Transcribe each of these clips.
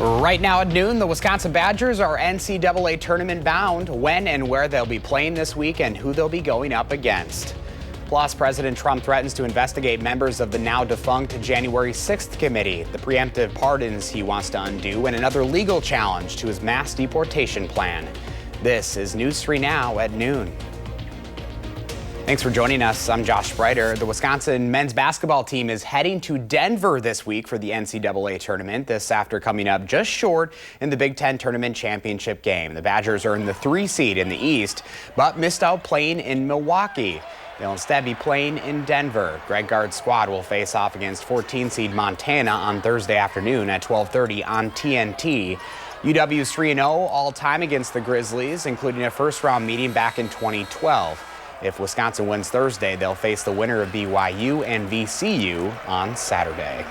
Right now at noon, the Wisconsin Badgers are NCAA tournament bound. When and where they'll be playing this week and who they'll be going up against. Plus, President Trump threatens to investigate members of the now defunct January 6th committee, the preemptive pardons he wants to undo, and another legal challenge to his mass deportation plan. This is News 3 Now at noon. Thanks for joining us. I'm Josh Spreiter. The Wisconsin men's basketball team is heading to Denver this week for the NCAA tournament. This after coming up just short in the Big Ten tournament championship game. The Badgers earned the 3 seed in the East, but missed out playing in Milwaukee. They'll instead be playing in Denver. Greg Gard's squad will face off against 14 seed Montana on Thursday afternoon at 12:30 on TNT. UW's 3-0 all-time against the Grizzlies, including a first-round meeting back in 2012. If Wisconsin wins Thursday, they'll face the winner of BYU and VCU on Saturday.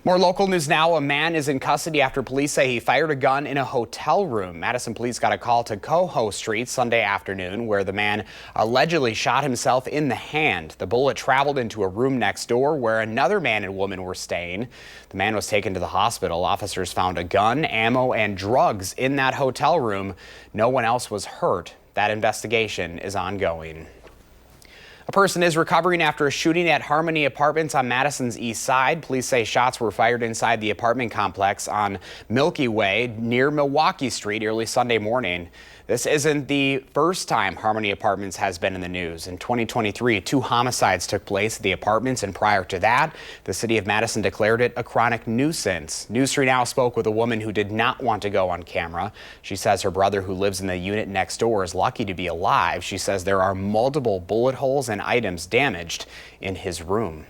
More local news now. A man is in custody after police say he fired a gun in a hotel room. Madison police got a call to Coho Street Sunday afternoon where the man allegedly shot himself in the hand. The bullet traveled into a room next door where another man and woman were staying. The man was taken to the hospital. Officers found a gun, ammo, and drugs in that hotel room. No one else was hurt. That investigation is ongoing. A person is recovering after a shooting at Harmony Apartments on Madison's east side. Police say shots were fired inside the apartment complex on Milky Way near Milwaukee Street early Sunday morning. This isn't the first time Harmony Apartments has been in the news. In 2023, 2 homicides took place at the apartments, and prior to that, the city of Madison declared it a chronic nuisance. News 3 Now spoke with a woman who did not want to go on camera. She says her brother, who lives in the unit next door, is lucky to be alive. She says there are multiple bullet holes and items damaged in his room.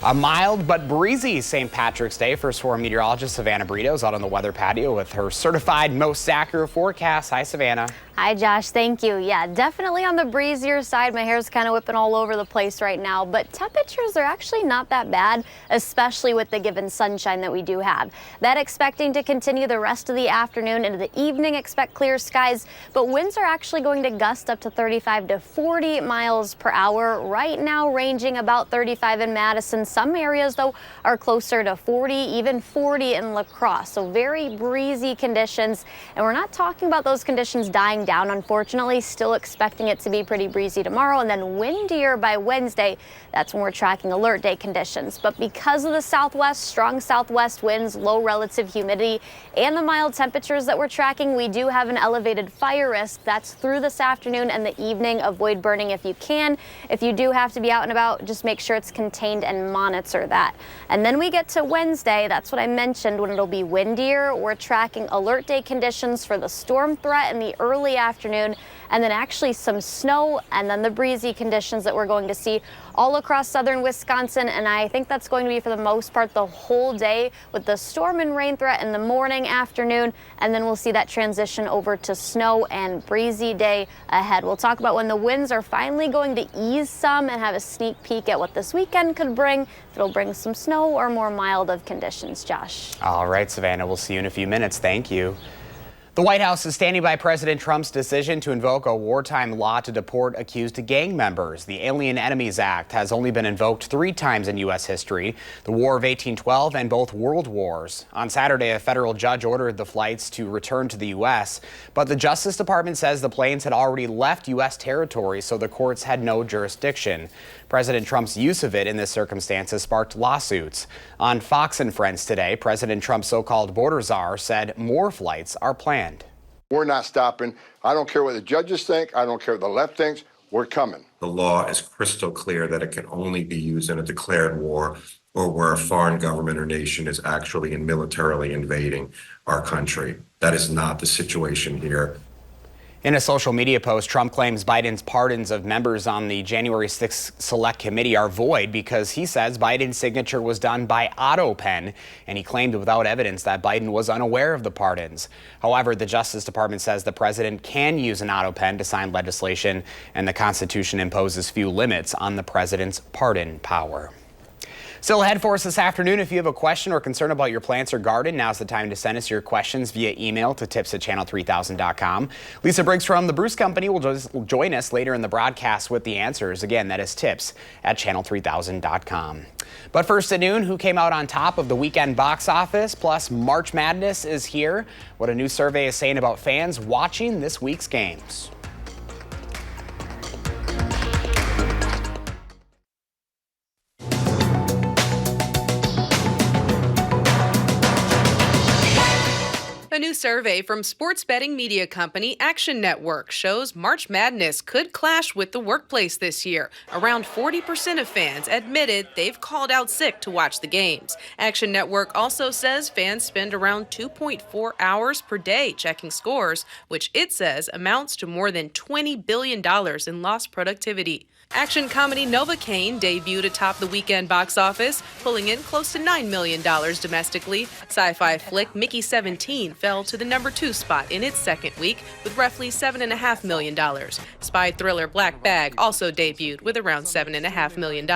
A mild but breezy St. Patrick's Day. First for meteorologist Savannah Brito is out on the weather patio with her certified most accurate forecast. Hi, Savannah. Hi, Josh. Thank you. Yeah, definitely on the breezier side. My hair's kind of whipping all over the place right now, but temperatures are actually not that bad, especially with the given sunshine that we do have. That expecting to continue the rest of the afternoon. Into the evening, expect clear skies, but winds are actually going to gust up to 35 to 40 miles per hour. Right now, ranging about 35 in Madison. Some areas, though, are closer to 40, even 40 in La Crosse. So very breezy conditions, and we're not talking about those conditions dying down, unfortunately. Still expecting it to be pretty breezy tomorrow, and then windier by Wednesday. That's when we're tracking alert day conditions. But because of the southwest, strong southwest winds, low relative humidity, and the mild temperatures that we're tracking, we do have an elevated fire risk. That's through this afternoon and the evening. Avoid burning if you can. If you do have to be out and about, just make sure it's contained and monitor that. And then we get to Wednesday. That's what I mentioned when it'll be windier. We're tracking alert day conditions for the storm threat in the early afternoon, and then actually some snow, and then the breezy conditions that we're going to see all across southern Wisconsin. And I think that's going to be, for the most part, the whole day, with the storm and rain threat in the morning, afternoon, and then we'll see that transition over to snow and breezy day ahead. We'll talk about when the winds are finally going to ease some and have a sneak peek at what this weekend could bring, if it'll bring some snow or more mild of conditions. Josh. All right, Savannah, we'll see you in a few minutes. Thank you. The White House is standing by President Trump's decision to invoke a wartime law to deport accused gang members. The Alien Enemies Act has only been invoked 3 times in U.S. history, the War of 1812 and both World Wars. On Saturday, a federal judge ordered the flights to return to the U.S., but the Justice Department says the planes had already left U.S. territory, so the courts had no jurisdiction. President Trump's use of it in this circumstance has sparked lawsuits. On Fox and Friends today, President Trump's so-called border czar said more flights are planned. We're not stopping. I don't care what the judges think. I don't care what the left thinks. We're coming. The law is crystal clear that it can only be used in a declared war or where a foreign government or nation is actually and militarily invading our country. That is not the situation here. In a social media post, Trump claims Biden's pardons of members on the January 6th Select Committee are void because he says Biden's signature was done by auto pen, and he claimed without evidence that Biden was unaware of the pardons. However, the Justice Department says the president can use an auto pen to sign legislation, and the Constitution imposes few limits on the president's pardon power. Still ahead for us this afternoon. If you have a question or concern about your plants or garden, now's the time to send us your questions via email to tips@channel3000.com. Lisa Briggs from the Bruce Company will join us later in the broadcast with the answers. Again, that is tips@channel3000.com. But first at noon, who came out on top of the weekend box office? Plus, March Madness is here. What a new survey is saying about fans watching this week's games. A new survey from sports betting media company Action Network shows March Madness could clash with the workplace this year. Around 40% of fans admitted they've called out sick to watch the games. Action Network also says fans spend around 2.4 hours per day checking scores, which it says amounts to more than $20 billion in lost productivity. Action comedy Novocaine debuted atop the weekend box office, pulling in close to $9 million domestically. Sci-fi flick Mickey 17 fell to the number 2 spot in its second week with roughly $7.5 million. Spy thriller Black Bag also debuted with around $7.5 million.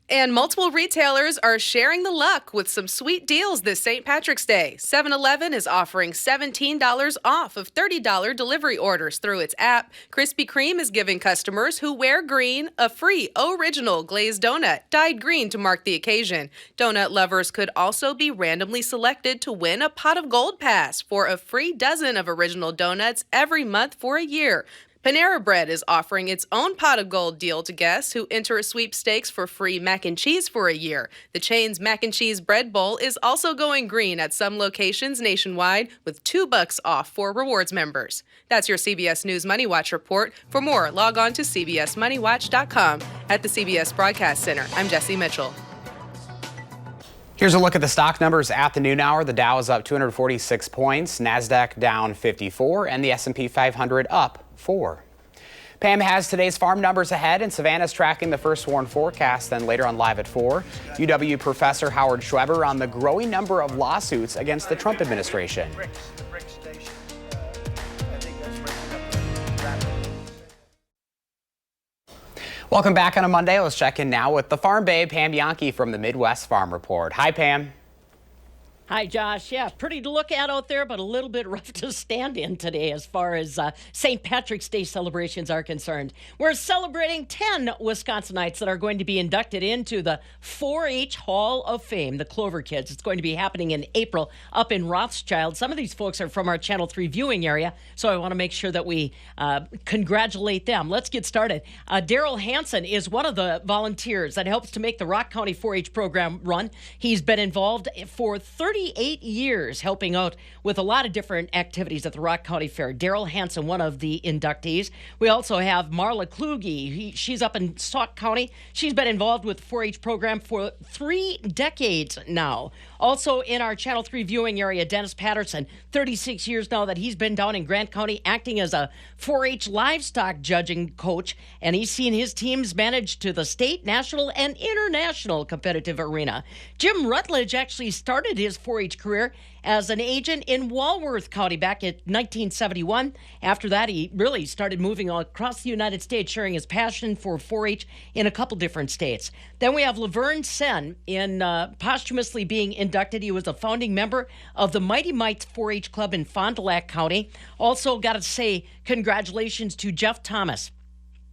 And multiple retailers are sharing the luck with some sweet deals this St. Patrick's Day. 7-Eleven is offering $17 off of $30 delivery orders through its app. Krispy Kreme is giving customers who wear green a free original glazed donut, dyed green to mark the occasion. Donut lovers could also be randomly selected to win a pot of gold pass for a free dozen of original donuts every month for a year. Panera Bread is offering its own pot of gold deal to guests who enter a sweepstakes for free mac and cheese for a year. The chain's mac and cheese bread bowl is also going green at some locations nationwide with $2 off for rewards members. That's your CBS News Money Watch report. For more, log on to cbsmoneywatch.com. At the CBS Broadcast Center, I'm Jesse Mitchell. Here's a look at the stock numbers at the noon hour. The Dow is up 246 points, NASDAQ down 54, and the S&P 500 up 4. Pam has today's farm numbers ahead, and Savannah's tracking the first warn forecast. Then later on Live at 4, UW professor Howard Schweber on the growing number of lawsuits against the Trump administration. Welcome back on a Monday. Let's check in now with the Farm Babe, Pam Bianchi from the Midwest Farm Report. Hi, Pam. Hi, Josh. Yeah, pretty to look at out there, but a little bit rough to stand in today as far as St. Patrick's Day celebrations are concerned. We're celebrating 10 Wisconsinites that are going to be inducted into the 4-H Hall of Fame, the Clover Kids. It's going to be happening in April up in Rothschild. Some of these folks are from our Channel 3 viewing area, so I want to make sure that we congratulate them. Let's get started. Daryl Hansen is one of the volunteers that helps to make the Rock County 4-H program run. He's been involved for 38 years helping out with a lot of different activities at the Rock County Fair. Daryl Hansen, one of the inductees. We also have Marla Kluge. She's up in Sauk County. She's been involved with the 4-H program for 3 decades now. Also in our Channel 3 viewing area, Dennis Patterson, 36 years now that he's been down in Grant County acting as a 4-H livestock judging coach, and he's seen his teams manage to the state, national, and international competitive arena. Jim Rutledge actually started his 4-H career as an agent in Walworth County back in 1971. After that, he really started moving all across the United States, sharing his passion for 4-H in a couple different states. Then we have Laverne Sen in posthumously being inducted. He was a founding member of the Mighty Mites 4-H Club in Fond du Lac County. Also got to say congratulations to Jeff Thomas.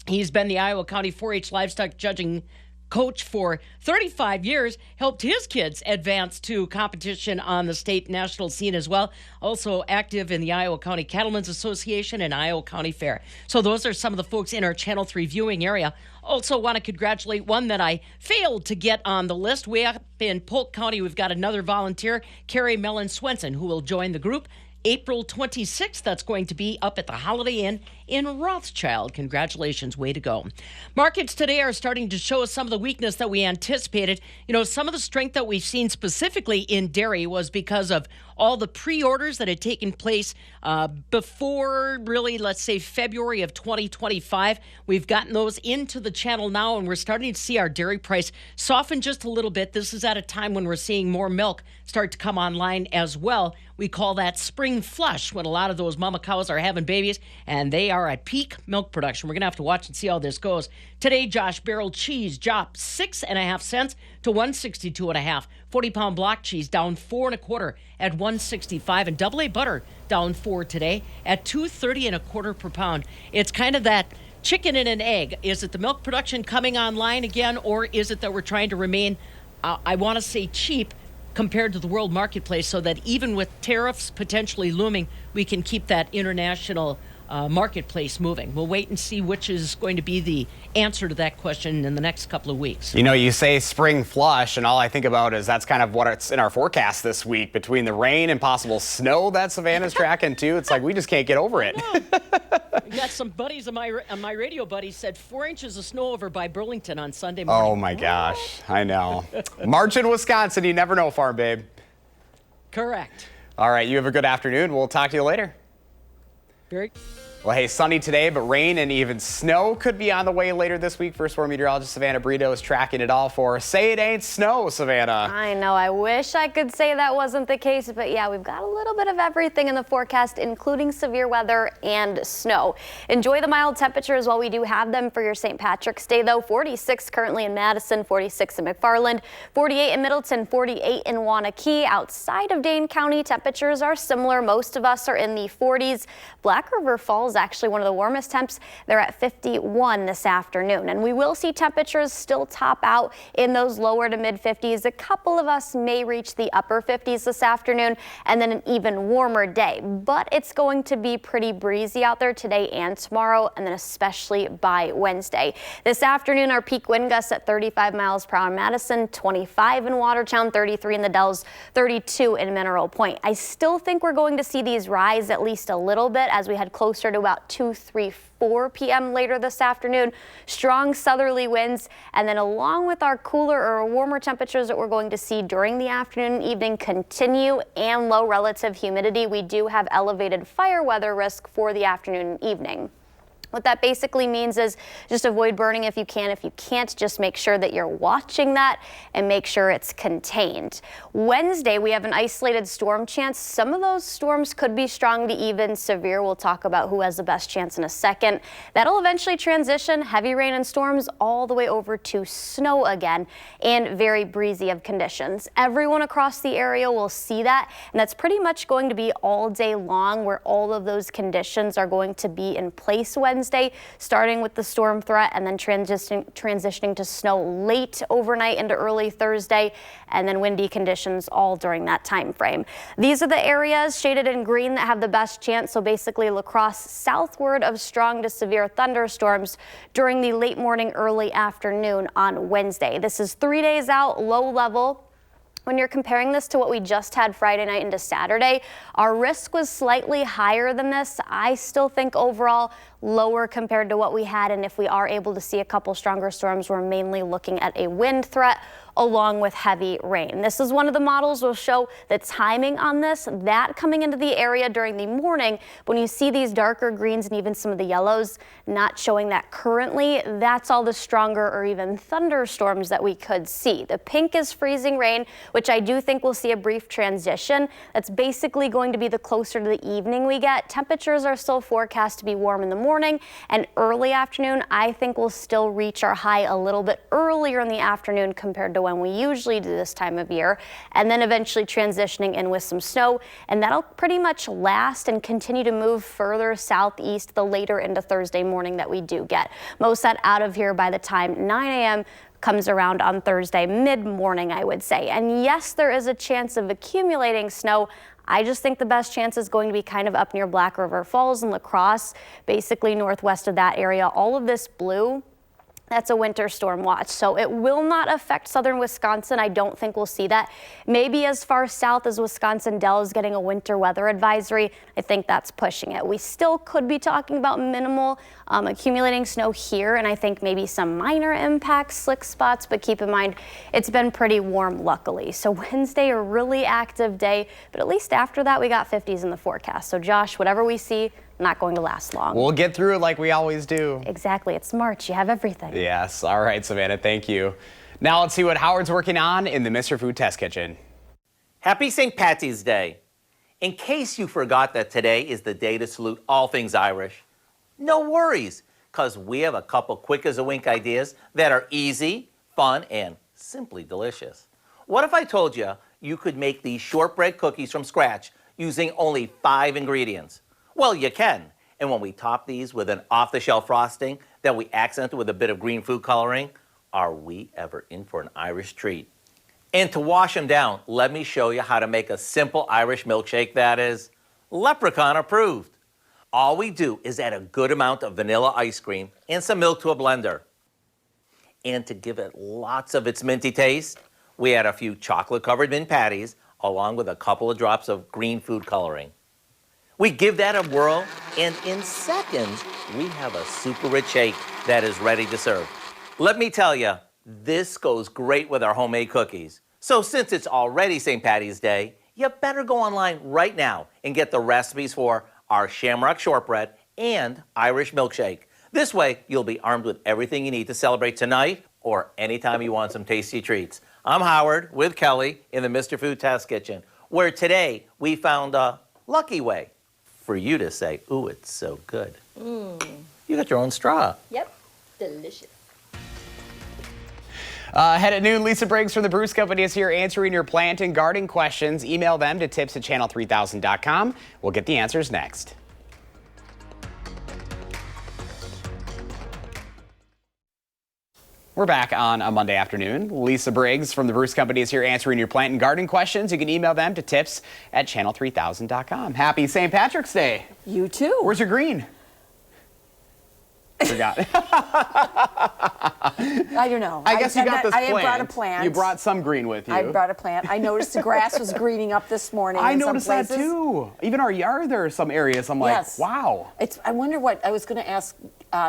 He's been the Iowa County 4-H livestock judging coach for 35 years, helped his kids advance to competition on the state and national scene as well. Also active in the Iowa County Cattlemen's Association and Iowa County Fair. So those are some of the folks in our Channel 3 viewing area. Also want to congratulate one that I failed to get on the list. Way up in Polk County, we've got another volunteer, Carrie Mellon Swenson, who will join the group April 26th. That's going to be up at the Holiday Inn in Rothschild. Congratulations, way to go. Markets today are starting to show some of the weakness that we anticipated. You know, some of the strength that we've seen specifically in dairy was because of all the pre-orders that had taken place before really, let's say, February of 2025. We've gotten those into the channel now, and we're starting to see our dairy price soften just a little bit. This is at a time when we're seeing more milk start to come online as well. We call that spring flush, when a lot of those mama cows are having babies, and they are are at peak milk production. We're going to have to watch and see how this goes. Today, Josh, barrel cheese dropped 6.5 cents to 162.5. 40-pound block cheese down 4.25 at 165, and double A butter down 4 today at 230.25 per pound. It's kind of that chicken and an egg. Is it the milk production coming online again, or is it that we're trying to remain, I want to say, cheap compared to the world marketplace, so that even with tariffs potentially looming, we can keep that international marketplace moving? We'll wait and see which is going to be the answer to that question in the next couple of weeks. You know, you say spring flush, and all I think about is that's kind of what it's in our forecast this week. Between the rain and possible snow that Savannah's tracking too, it's like we just can't get over it. We got some buddies of my radio buddies said 4 inches of snow over by Burlington on Sunday morning. Oh my gosh, I know. March in Wisconsin, you never know, Farm Babe. Correct. All right, you have a good afternoon. We'll talk to you later. Very. Well, hey, sunny today, but rain and even snow could be on the way later this week. First Warn meteorologist Savannah Brito is tracking it all for us. Say it ain't snow, Savannah. I know. I wish I could say that wasn't the case, but yeah, we've got a little bit of everything in the forecast, including severe weather and snow. Enjoy the mild temperatures while we do have them for your St. Patrick's Day, though. 46 currently in Madison, 46 in McFarland, 48 in Middleton, 48 in Wanakee. Outside of Dane County, temperatures are similar. Most of us are in the 40s. Black River Falls actually one of the warmest temps. They're at 51 this afternoon, and we will see temperatures still top out in those lower to mid 50s. A couple of us may reach the upper 50s this afternoon, and then an even warmer day, but it's going to be pretty breezy out there today and tomorrow, and then especially by Wednesday. This afternoon, our peak wind gusts at 35 miles per hour in Madison, 25 in Watertown, 33 in the Dells, 32 in Mineral Point. I still think we're going to see these rise at least a little bit as we head closer to about 2, 3, 4 p.m. later this afternoon. Strong southerly winds, and then along with our cooler or warmer temperatures that we're going to see during the afternoon and evening continue, and low relative humidity, we do have elevated fire weather risk for the afternoon and evening. What that basically means is just avoid burning if you can. If you can't, just make sure that you're watching that and make sure it's contained. Wednesday, we have an isolated storm chance. Some of those storms could be strong to even severe. We'll talk about who has the best chance in a second. That'll eventually transition heavy rain and storms all the way over to snow again, and very breezy of conditions. Everyone across the area will see that, and that's pretty much going to be all day long, where all of those conditions are going to be in place Wednesday, starting with the storm threat and then transitioning to snow late overnight into early Thursday, and then windy conditions all during that time frame. These are the areas shaded in green that have the best chance. So basically La Crosse southward of strong to severe thunderstorms during the late morning, early afternoon on Wednesday. This is 3 days out, low level. When you're comparing this to what we just had Friday night into Saturday, our risk was slightly higher than this. I still think overall lower compared to what we had, and if we are able to see a couple stronger storms, we're mainly looking at a wind threat along with heavy rain. This is one of the models will show the timing on this, that coming into the area during the morning. When you see these darker greens and even some of the yellows not showing that currently, that's all the stronger or even thunderstorms that we could see. The pink is freezing rain, which I do think we'll see a brief transition. That's basically going to be the closer to the evening we get. Temperatures are still forecast to be warm in the morning and early afternoon. I think we'll still reach our high a little bit earlier in the afternoon compared to when we usually do this time of year, and then eventually transitioning in with some snow, and that'll pretty much last and continue to move further southeast the later into Thursday morning that we do get. Most that out of here by the time 9 a.m. comes around on Thursday mid-morning, I would say. And yes, there is a chance of accumulating snow. I just think the best chance is going to be kind of up near Black River Falls and La Crosse, basically northwest of that area. All of this blue, that's a winter storm watch, so it will not affect southern Wisconsin. I don't think we'll see that. Maybe as far south as Wisconsin Dells getting a winter weather advisory. I think that's pushing it. We still could be talking about minimal accumulating snow here, and I think maybe some minor impacts, slick spots, but keep in mind it's been pretty warm luckily. So Wednesday, a really active day, but at least after that we got 50s in the forecast. So Josh, whatever we see, not going to last long. We'll get through it like we always do. Exactly. It's March. You have everything. Yes. All right, Savannah. Thank you. Now let's see what Howard's working on in the Mr. Food Test Kitchen. Happy St. Patty's Day. In case you forgot that today is the day to salute all things Irish, No worries, because we have a couple quick as a wink ideas that are easy, fun, and simply delicious. What if I told you you could make these shortbread cookies from scratch using only 5 ingredients? Well, you can. And when we top these with an off-the-shelf frosting that we accented with a bit of green food coloring, are we ever in for an Irish treat? And to wash them down, let me show you how to make a simple Irish milkshake that is leprechaun approved. All we do is add a good amount of vanilla ice cream and some milk to a blender. And to give it lots of its minty taste, we add a few chocolate-covered mint patties along with a couple of drops of green food coloring. We give that a whirl, and in seconds, we have a super rich shake that is ready to serve. Let me tell you, this goes great with our homemade cookies. So since it's already St. Patty's Day, you better go online right now and get the recipes for our shamrock shortbread and Irish milkshake. This way, you'll be armed with everything you need to celebrate tonight or anytime you want some tasty treats. I'm Howard with Kelly in the Mr. Food Test Kitchen, where today we found a lucky way for you to say, ooh, it's so good. You got your own straw. Yep, delicious. Ahead at noon, Lisa Briggs from the Bruce Company is here answering your plant and garden questions. Email them to tips@channel3000.com. We'll get the answers next. We're back on a Monday afternoon. Lisa Briggs from the Bruce Company is here answering your plant and garden questions. You can email them to tips@channel3000.com. Happy St. Patrick's Day. You too. Where's your green? Forgot. I don't know. I guess you got this plant. I brought a plant. You brought some green with you. I brought a plant. I noticed the grass was greening up this morning. I in noticed some that places. too. Even our yard, there are some areas. I'm like, Yes. wow. I wonder what I was going to ask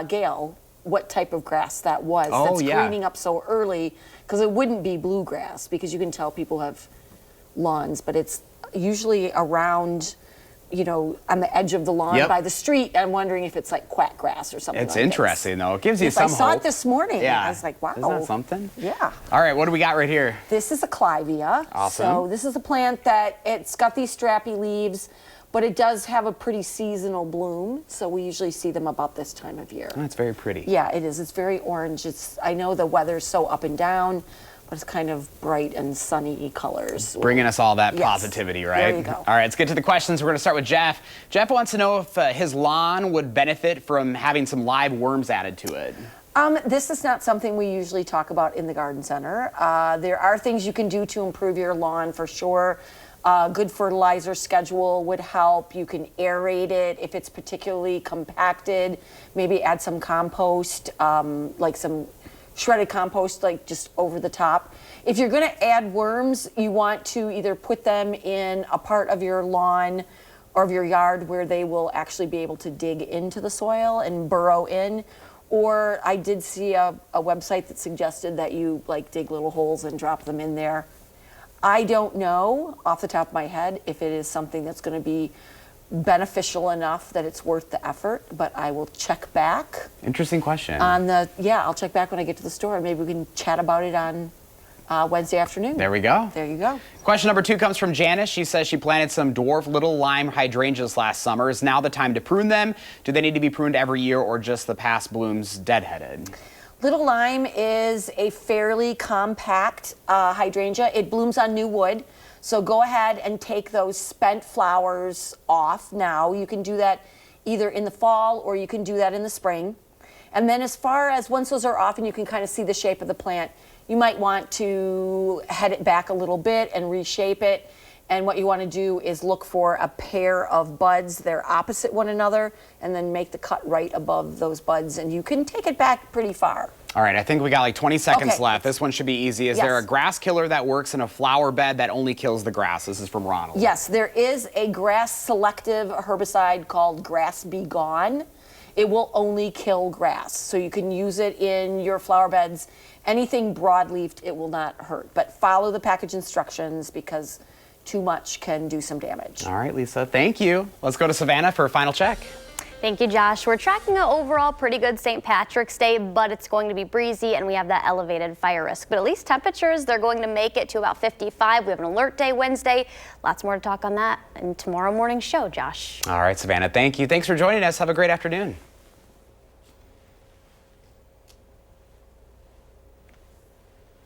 Gail what type of grass that was that's greening up so early, because it wouldn't be bluegrass, because you can tell people have lawns, but it's usually around, you know, on the edge of the lawn by the street. I'm wondering if it's like quack grass or something. It's like interesting though. It gives you this. some I saw hope. it this morning. Yeah. I was like, wow. Isn't that something? Yeah. All right, what do we got right here? This is a clivia. Awesome. So this is a plant that it's got these strappy leaves, but it does have a pretty seasonal bloom. So we usually see them about this time of year. Oh, it's very pretty. Yeah, it is. It's very orange. I know the weather's so up and down, but it's kind of bright and sunny colors. Bringing us all that Yes. positivity, right? There you go. All right, let's get to the questions. We're going to start with Jeff. Jeff wants to know if his lawn would benefit from having some live worms added to it. This is not something we usually talk about in the garden center. There are things you can do to improve your lawn for sure. Good fertilizer schedule would help. You can aerate it if it's particularly compacted. Maybe add some compost, like some shredded compost, like just over the top. If you're going to add worms, you want to either put them in a part of your lawn or of your yard where they will actually be able to dig into the soil and burrow in. Or I did see a website that suggested that you like dig little holes and drop them in there. I don't know off the top of my head if it is something that's going to be beneficial enough that it's worth the effort, but I will check back. Interesting question. I'll check back when I get to the store, and maybe we can chat about it on Wednesday afternoon. There we go. There you go. Question number 2 comes from Janice. She says she planted some dwarf little lime hydrangeas last summer. Is now the time to prune them? Do they need to be pruned every year or just the past blooms deadheaded? Little lime is a fairly compact hydrangea. It blooms on new wood. So go ahead and take those spent flowers off now. You can do that either in the fall or you can do that in the spring. And then as far as once those are off and you can kind of see the shape of the plant, you might want to head it back a little bit and reshape it. And what you want to do is look for a pair of buds. They're opposite one another, and then make the cut right above those buds, and you can take it back pretty far. All right, I think we got like 20 seconds Okay. left. This one should be easy. Is there a grass killer that works in a flower bed that only kills the grass? This is from Ronald. Yes, there is a grass selective herbicide called Grass Be Gone. It will only kill grass, so you can use it in your flower beds. Anything broadleafed, it will not hurt, but follow the package instructions because too much can do some damage. All right, Lisa, thank you. Let's go to Savannah for a final check. Thank you, Josh. We're tracking an overall pretty good St. Patrick's Day, but it's going to be breezy and we have that elevated fire risk. But at least temperatures, they're going to make it to about 55. We have an alert day Wednesday. Lots more to talk on that in tomorrow morning's show, Josh. All right, Savannah, thank you. Thanks for joining us. Have a great afternoon.